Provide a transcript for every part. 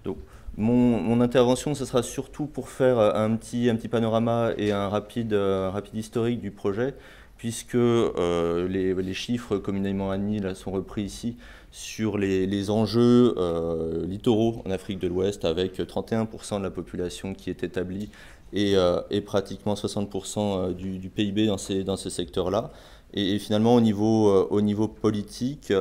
Donc, mon intervention, ce sera surtout pour faire un petit panorama et un rapide historique du projet, puisque les chiffres communément admis là, sont repris ici sur les enjeux littoraux en Afrique de l'Ouest, avec 31% de la population qui est établie et pratiquement 60% du PIB dans ces secteurs-là. Et finalement, au niveau politique,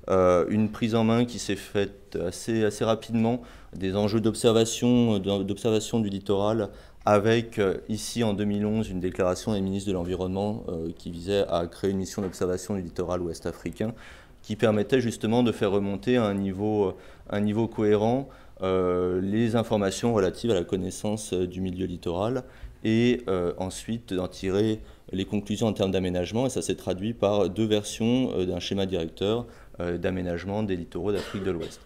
une prise en main qui s'est faite assez rapidement, des enjeux d'observation du littoral, avec ici en 2011 une déclaration des ministres de l'Environnement qui visait à créer une mission d'observation du littoral ouest africain, qui permettait justement de faire remonter à un niveau cohérent les informations relatives à la connaissance du milieu littoral et ensuite d'en tirer les conclusions en termes d'aménagement. Et ça s'est traduit par deux versions d'un schéma directeur d'aménagement des littoraux d'Afrique de l'Ouest.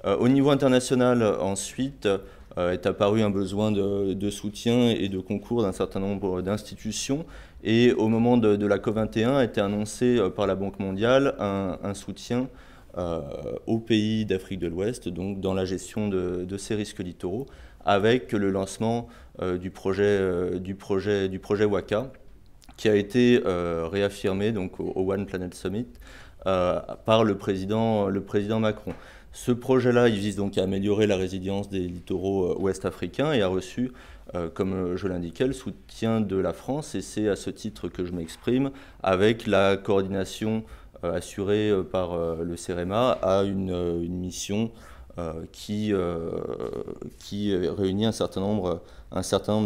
Au niveau international, ensuite, est apparu un besoin de soutien et de concours d'un certain nombre d'institutions. Et au moment de la COP21 a été annoncé par la Banque mondiale un soutien aux pays d'Afrique de l'Ouest, donc dans la gestion de ces risques littoraux, avec le lancement du projet WACA, qui a été réaffirmé donc, au One Planet Summit par le président Macron. Ce projet-là, il vise donc à améliorer la résilience des littoraux ouest africains et a reçu, comme je l'indiquais, le soutien de la France. Et c'est à ce titre que je m'exprime, avec la coordination assurée par le CEREMA à une mission qui réunit un certain nombre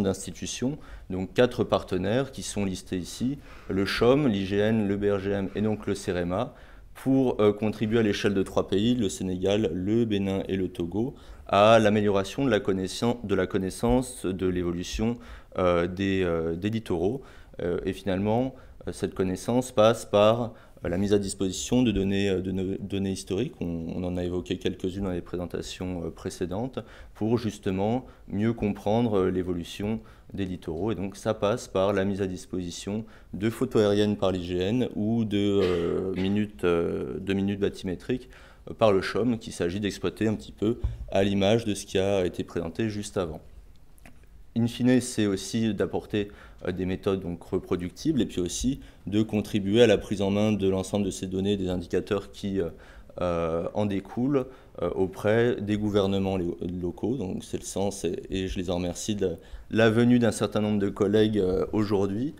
d'institutions, donc 4 partenaires qui sont listés ici, le CHOM, l'IGN, le BRGM et donc le CEREMA, pour contribuer à l'échelle de 3 pays, le Sénégal, le Bénin et le Togo, à l'amélioration de la connaissance de l'évolution des littoraux. Et finalement, cette connaissance passe par la mise à disposition de données historiques, on en a évoqué quelques-unes dans les présentations précédentes, pour justement mieux comprendre l'évolution des littoraux. Et donc ça passe par la mise à disposition de photos aériennes par l'IGN ou de minutes bathymétriques par le CHOM, qu'il s'agit d'exploiter un petit peu à l'image de ce qui a été présenté juste avant. In fine, c'est aussi d'apporter des méthodes donc reproductibles et puis aussi de contribuer à la prise en main de l'ensemble de ces données, des indicateurs qui en découlent auprès des gouvernements locaux. Donc c'est le sens, et je les en remercie, de la venue d'un certain nombre de collègues aujourd'hui,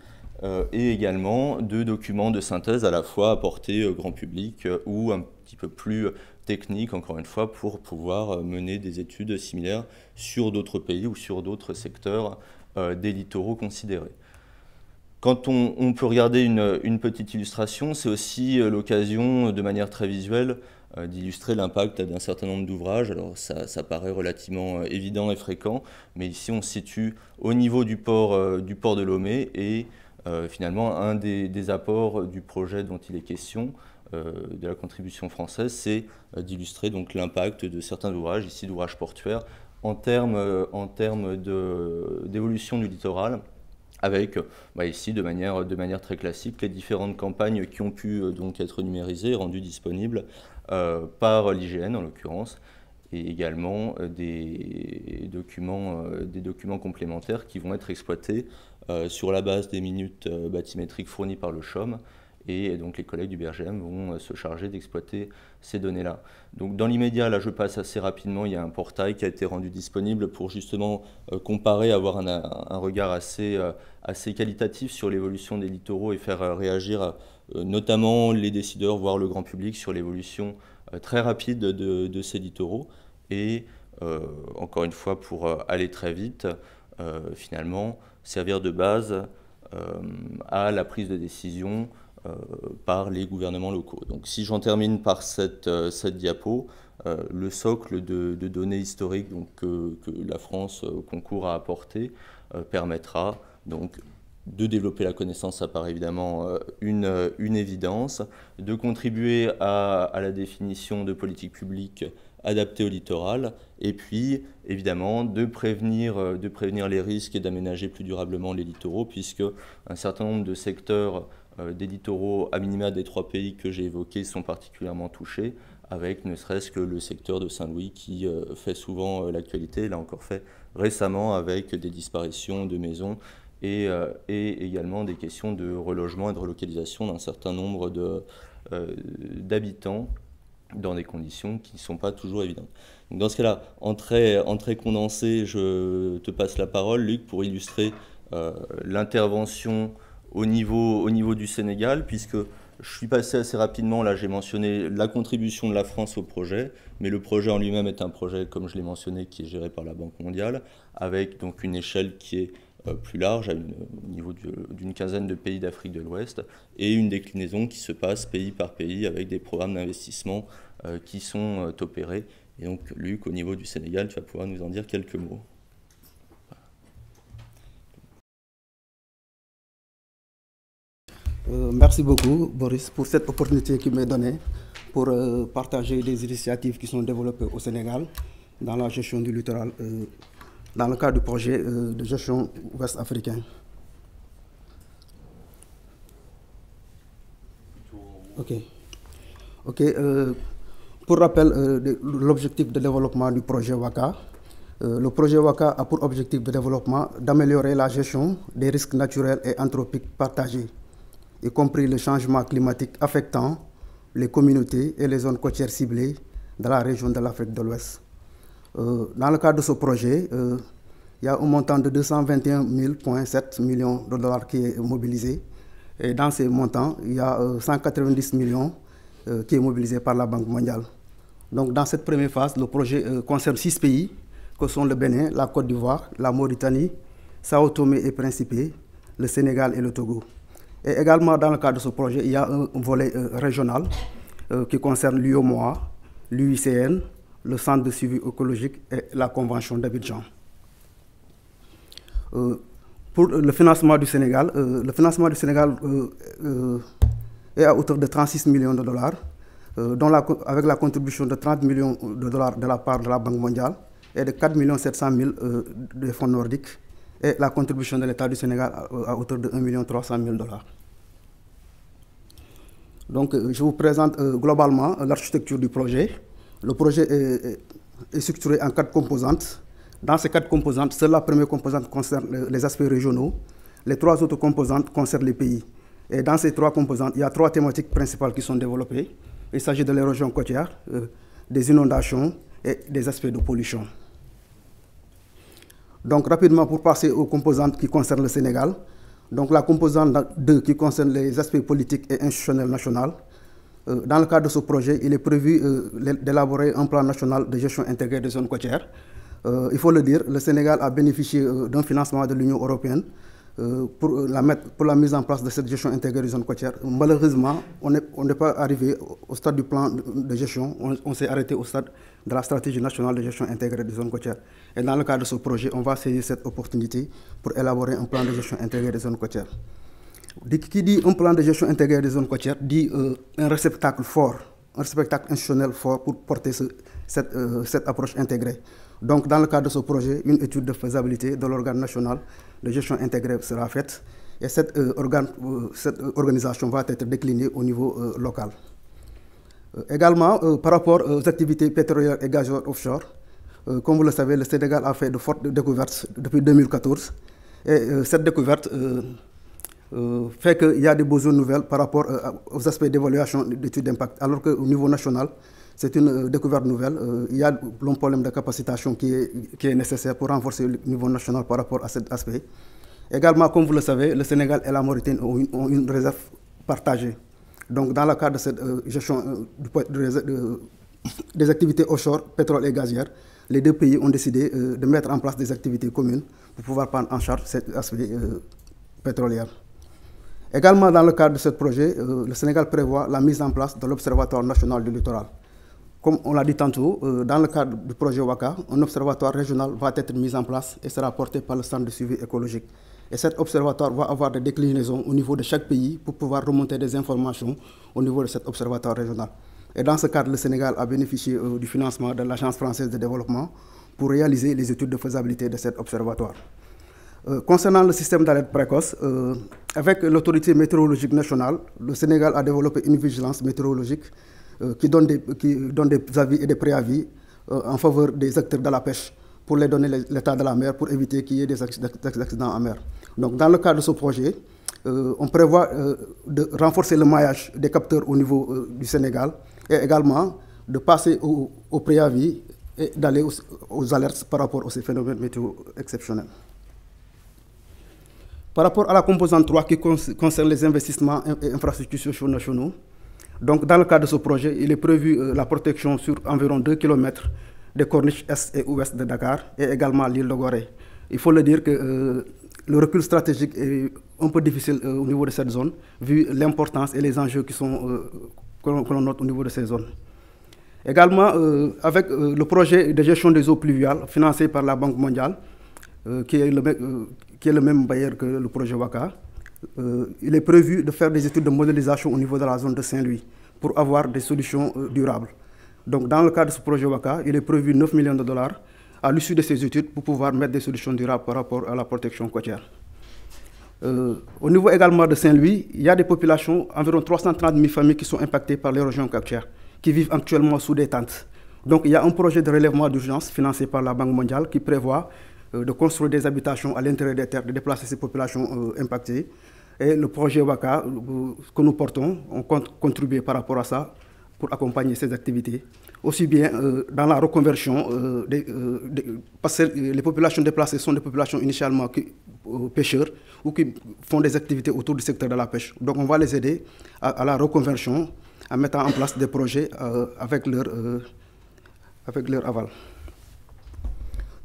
et également de documents de synthèse à la fois apportés au grand public ou un petit peu plus techniques, encore une fois, pour pouvoir mener des études similaires sur d'autres pays ou sur d'autres secteurs des littoraux considérés. Quand on peut regarder une petite illustration, c'est aussi l'occasion, de manière très visuelle, d'illustrer l'impact d'un certain nombre d'ouvrages. Alors ça paraît relativement évident et fréquent, mais ici on se situe au niveau du port de Lomé, et finalement un des apports du projet dont il est question, de la contribution française, c'est d'illustrer donc l'impact de certains ouvrages, ici d'ouvrages portuaires, en termes d'évolution du littoral, avec ici de manière très classique les différentes campagnes qui ont pu donc être numérisées, rendues disponibles par l'IGN en l'occurrence, et également des documents complémentaires qui vont être exploités sur la base des minutes bathymétriques fournies par le CHOM. Et donc les collègues du BRGM vont se charger d'exploiter ces données-là. Donc dans l'immédiat, là je passe assez rapidement, il y a un portail qui a été rendu disponible pour justement comparer, avoir un regard assez qualitatif sur l'évolution des littoraux et faire réagir notamment les décideurs, voire le grand public, sur l'évolution très rapide de ces littoraux. Et encore une fois, pour aller très vite, finalement, servir de base à la prise de décision par les gouvernements locaux. Donc si j'en termine par cette diapo, le socle de données historiques donc, que la France concourt à apporter permettra donc de développer la connaissance, ça paraît évidemment une évidence, de contribuer à la définition de politiques publiques adaptées au littoral, et puis évidemment de prévenir les risques et d'aménager plus durablement les littoraux, puisque un certain nombre de secteurs des littoraux à minima des 3 pays que j'ai évoqués sont particulièrement touchés, avec ne serait-ce que le secteur de Saint-Louis qui fait souvent l'actualité, l'a encore fait récemment avec des disparitions de maisons et également des questions de relogement et de relocalisation d'un certain nombre d'habitants dans des conditions qui ne sont pas toujours évidentes. Donc dans ce cas-là, en très condensé, je te passe la parole, Luc, pour illustrer l'intervention au niveau du Sénégal, puisque je suis passé assez rapidement, là j'ai mentionné la contribution de la France au projet, mais le projet en lui-même est un projet, comme je l'ai mentionné, qui est géré par la Banque mondiale, avec donc une échelle qui est plus large, au niveau d'une quinzaine de pays d'Afrique de l'Ouest, et une déclinaison qui se passe pays par pays avec des programmes d'investissement qui sont opérés. Et donc Luc, au niveau du Sénégal, tu vas pouvoir nous en dire quelques mots. Merci beaucoup, Boris, pour cette opportunité qui m'est donnée pour partager les initiatives qui sont développées au Sénégal dans la gestion du littoral, dans le cadre du projet de gestion ouest africain. Ok. Pour rappel, l'objectif de développement du projet WACA. Le projet WACA a pour objectif de développement d'améliorer la gestion des risques naturels et anthropiques partagés, y compris le changement climatique affectant les communautés et les zones côtières ciblées de la région de l'Afrique de l'Ouest. Dans le cadre de ce projet, il y a un montant de 221,7 millions de dollars qui est mobilisé. Et dans ces montants, il y a 190 millions qui est mobilisé par la Banque mondiale. Donc dans cette première phase, le projet concerne 6 pays, que sont le Bénin, la Côte d'Ivoire, la Mauritanie, Sao Tomé et Principe, le Sénégal et le Togo. Et également dans le cadre de ce projet, il y a un volet régional qui concerne l'UEMOA, l'UICN, le Centre de suivi écologique et la Convention d'Abidjan. Pour le financement du Sénégal, est à hauteur de 36 millions de dollars, avec la contribution de 30 millions de dollars de la part de la Banque mondiale et de 4 700 000 des fonds nordiques, et la contribution de l'État du Sénégal à hauteur de 1 300 000 dollars. Donc, je vous présente globalement l'architecture du projet. Le projet est structuré en 4 composantes. Dans ces 4 composantes, seule la première composante concerne les aspects régionaux. Les 3 autres composantes concernent les pays. Et dans ces 3 composantes, il y a 3 thématiques principales qui sont développées. Il s'agit de l'érosion côtière, des inondations et des aspects de pollution. Donc rapidement, pour passer aux composantes qui concernent le Sénégal, donc la composante 2 qui concerne les aspects politiques et institutionnels nationaux. Dans le cadre de ce projet, il est prévu d'élaborer un plan national de gestion intégrée des zones côtières. Il faut le dire, le Sénégal a bénéficié d'un financement de l'Union européenne pour la mise en place de cette gestion intégrée des zones côtières. Malheureusement, on n'est pas arrivé au stade du plan de gestion, on s'est arrêté au stade de la stratégie nationale de gestion intégrée des zones côtières. Et dans le cadre de ce projet, on va saisir cette opportunité pour élaborer un plan de gestion intégrée des zones côtières. Qui dit un plan de gestion intégrée des zones côtières dit un réceptacle fort, un réceptacle institutionnel fort pour porter cette approche intégrée. Donc, dans le cadre de ce projet, une étude de faisabilité de l'organe national de gestion intégrée sera faite et cette organisation va être déclinée au niveau local. Également, par rapport aux activités pétrolières et gazières offshore, comme vous le savez, le Sénégal a fait de fortes découvertes depuis 2014 et cette découverte fait qu'il y a des besoins nouvelles par rapport aux aspects d'évaluation d'études d'impact, alors qu'au niveau national, c'est une découverte nouvelle. Il y a un problème de capacitation qui est nécessaire pour renforcer le niveau national par rapport à cet aspect. Également, comme vous le savez, le Sénégal et la Mauritanie ont une réserve partagée. Donc, dans le cadre de cette gestion des activités offshore, pétrole et gazières, les 2 pays ont décidé de mettre en place des activités communes pour pouvoir prendre en charge cet aspect pétrolier. Également, dans le cadre de ce projet, le Sénégal prévoit la mise en place de l'Observatoire national du littoral. Comme on l'a dit tantôt, dans le cadre du projet WACA, un observatoire régional va être mis en place et sera porté par le Centre de suivi écologique. Et cet observatoire va avoir des déclinaisons au niveau de chaque pays pour pouvoir remonter des informations au niveau de cet observatoire régional. Et dans ce cadre, le Sénégal a bénéficié du financement de l'Agence française de développement pour réaliser les études de faisabilité de cet observatoire. Concernant le système d'alerte précoce, avec l'autorité météorologique nationale, le Sénégal a développé une vigilance météorologique qui donnent des avis et des préavis en faveur des acteurs de la pêche pour les donner l'état de la mer pour éviter qu'il y ait des accidents en mer. Donc dans le cadre de ce projet, on prévoit de renforcer le maillage des capteurs au niveau du Sénégal et également de passer au préavis et d'aller aux alertes par rapport à ces phénomènes météo exceptionnels. Par rapport à la composante 3 qui concerne les investissements et infrastructures nationaux, donc dans le cadre de ce projet, il est prévu la protection sur environ 2 km des corniches est et ouest de Dakar et également l'île de Gorée. Il faut le dire que le recul stratégique est un peu difficile au niveau de cette zone, vu l'importance et les enjeux que l'on note au niveau de ces zones. Également, avec le projet de gestion des eaux pluviales financé par la Banque mondiale, qui est le même bailleur que le projet WACA, il est prévu de faire des études de modélisation au niveau de la zone de Saint-Louis pour avoir des solutions durables. Donc, dans le cadre de ce projet WACA, il est prévu 9 millions de dollars à l'issue de ces études pour pouvoir mettre des solutions durables par rapport à la protection côtière. Au niveau également de Saint-Louis, il y a des populations, environ 330 000 familles qui sont impactées par l'érosion côtière, qui vivent actuellement sous des tentes. Donc, il y a un projet de relèvement d'urgence financé par la Banque mondiale qui prévoit de construire des habitations à l'intérieur des terres, de déplacer ces populations impactées. Et le projet WACA que nous portons, on compte contribuer par rapport à ça pour accompagner ces activités. Aussi bien dans la reconversion, parce que les populations déplacées sont des populations initialement pêcheurs ou qui font des activités autour du secteur de la pêche. Donc on va les aider à la reconversion, en mettant en place des projets avec leur aval.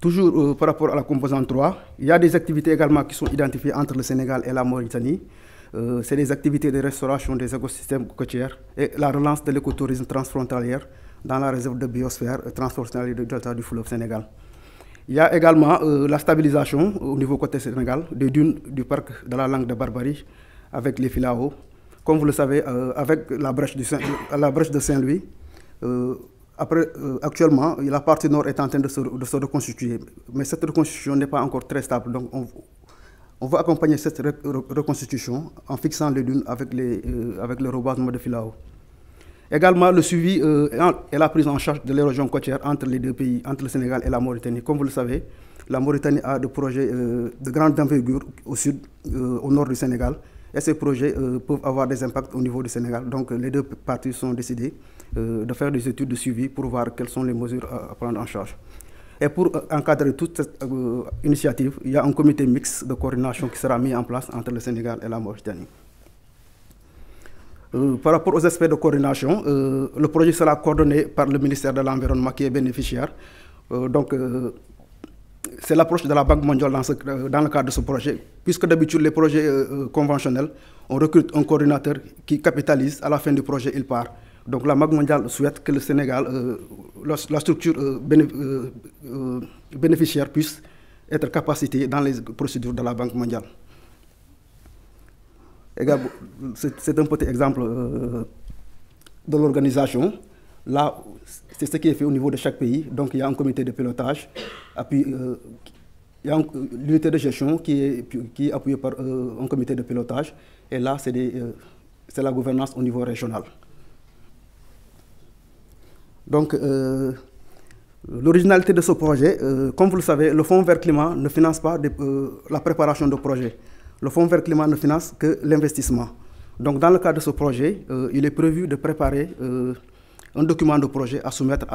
Toujours par rapport à la composante 3, il y a des activités également qui sont identifiées entre le Sénégal et la Mauritanie. C'est des activités de restauration des écosystèmes côtiers et la relance de l'écotourisme transfrontalier dans la réserve de biosphère transfrontalière du delta du fleuve Sénégal. Il y a également la stabilisation au niveau côté Sénégal des dunes du parc de la Langue de Barbarie avec les Filao. Comme vous le savez, avec la brèche de Saint-Louis, actuellement, la partie nord est en train de se reconstituer, mais cette reconstitution n'est pas encore très stable. Donc, on va accompagner cette reconstitution en fixant les dunes avec le reboisement de Filao. Également, le suivi et la prise en charge de l'érosion côtière entre les deux pays, entre le Sénégal et la Mauritanie. Comme vous le savez, la Mauritanie a des projets de grande envergure au sud, au nord du Sénégal, et ces projets peuvent avoir des impacts au niveau du Sénégal. Donc, les deux parties sont décidées de faire des études de suivi pour voir quelles sont les mesures à prendre en charge. Et pour encadrer toute cette initiative, il y a un comité mixte de coordination qui sera mis en place entre le Sénégal et la Mauritanie. Par rapport aux aspects de coordination, le projet sera coordonné par le ministère de l'Environnement qui est bénéficiaire. C'est l'approche de la Banque mondiale dans le cadre de ce projet, puisque d'habitude les projets conventionnels, on recrute un coordinateur qui capitalise, à la fin du projet il part. Donc la Banque mondiale souhaite que le Sénégal, la structure bénéficiaire puisse être capacitée dans les procédures de la Banque mondiale. C'est un petit exemple de l'organisation. Là, c'est ce qui est fait au niveau de chaque pays. Donc il y a un comité de pilotage, puis il y a l'unité de gestion qui est appuyée par un comité de pilotage. Et là, c'est la gouvernance au niveau régional. Donc, l'originalité de ce projet, comme vous le savez, le Fonds vert climat ne finance pas la préparation de projets. Le Fonds vert climat ne finance que l'investissement. Donc, dans le cadre de ce projet, il est prévu de préparer un document de projet à soumettre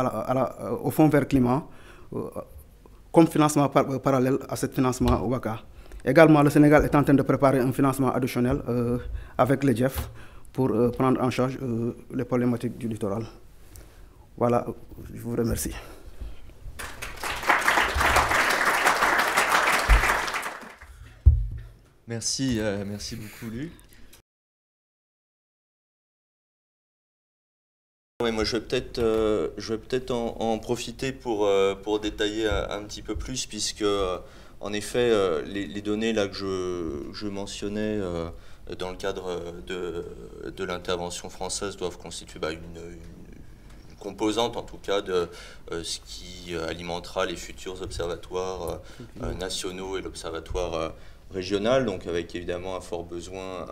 au Fonds vert climat comme financement parallèle à ce financement WACA. Également, le Sénégal est en train de préparer un financement additionnel avec le GEF pour prendre en charge les problématiques du littoral. Voilà, je vous remercie. Merci, merci beaucoup, Luc. Oui, moi, je vais peut-être en profiter pour détailler un petit peu plus, puisque, en effet, les données là, que je mentionnais dans le cadre de l'intervention française doivent constituer une composante, en tout cas, de ce qui alimentera les futurs observatoires nationaux et l'observatoire régional, donc avec évidemment un fort besoin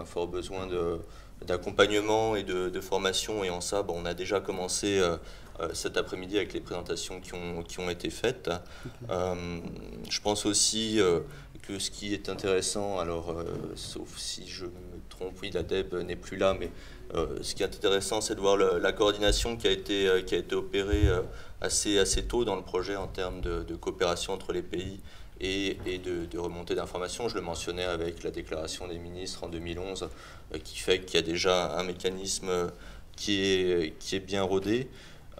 d'accompagnement et de formation. Et en ça, bon, on a déjà commencé cet après-midi avec les présentations qui ont été faites. Je pense aussi que ce qui est intéressant, alors sauf si je me trompe, oui, la DEB n'est plus là, mais ce qui est intéressant, c'est de voir la coordination qui a été opérée assez tôt dans le projet en termes de coopération entre les pays et de remontée d'informations. Je le mentionnais avec la déclaration des ministres en 2011, qui fait qu'il y a déjà un mécanisme qui est bien rodé.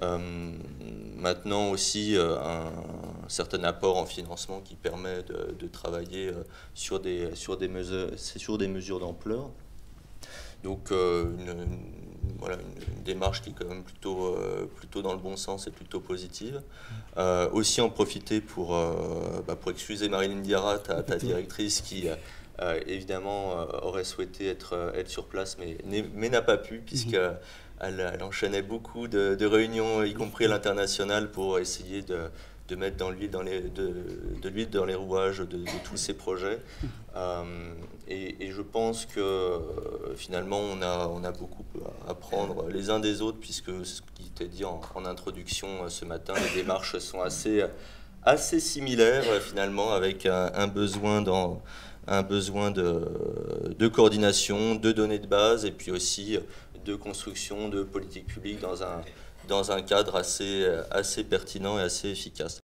Maintenant aussi un certain apport en financement qui permet de travailler sur des mesures d'ampleur. Donc voilà, une démarche qui est quand même plutôt dans le bon sens et plutôt positive. Aussi en profiter pour excuser Marilyn Diarra, ta directrice, qui évidemment aurait souhaité être sur place, mais n'a pas pu, puisqu'elle enchaînait beaucoup de réunions, y compris à l'international, pour essayer de mettre de l'huile dans les rouages de tous ces projets. Et je pense que finalement on a beaucoup à apprendre les uns des autres, puisque ce qui était dit en introduction ce matin, les démarches sont assez similaires finalement, avec un besoin de coordination, de données de base, et puis aussi de construction de politiques publiques dans un cadre assez pertinent et assez efficace.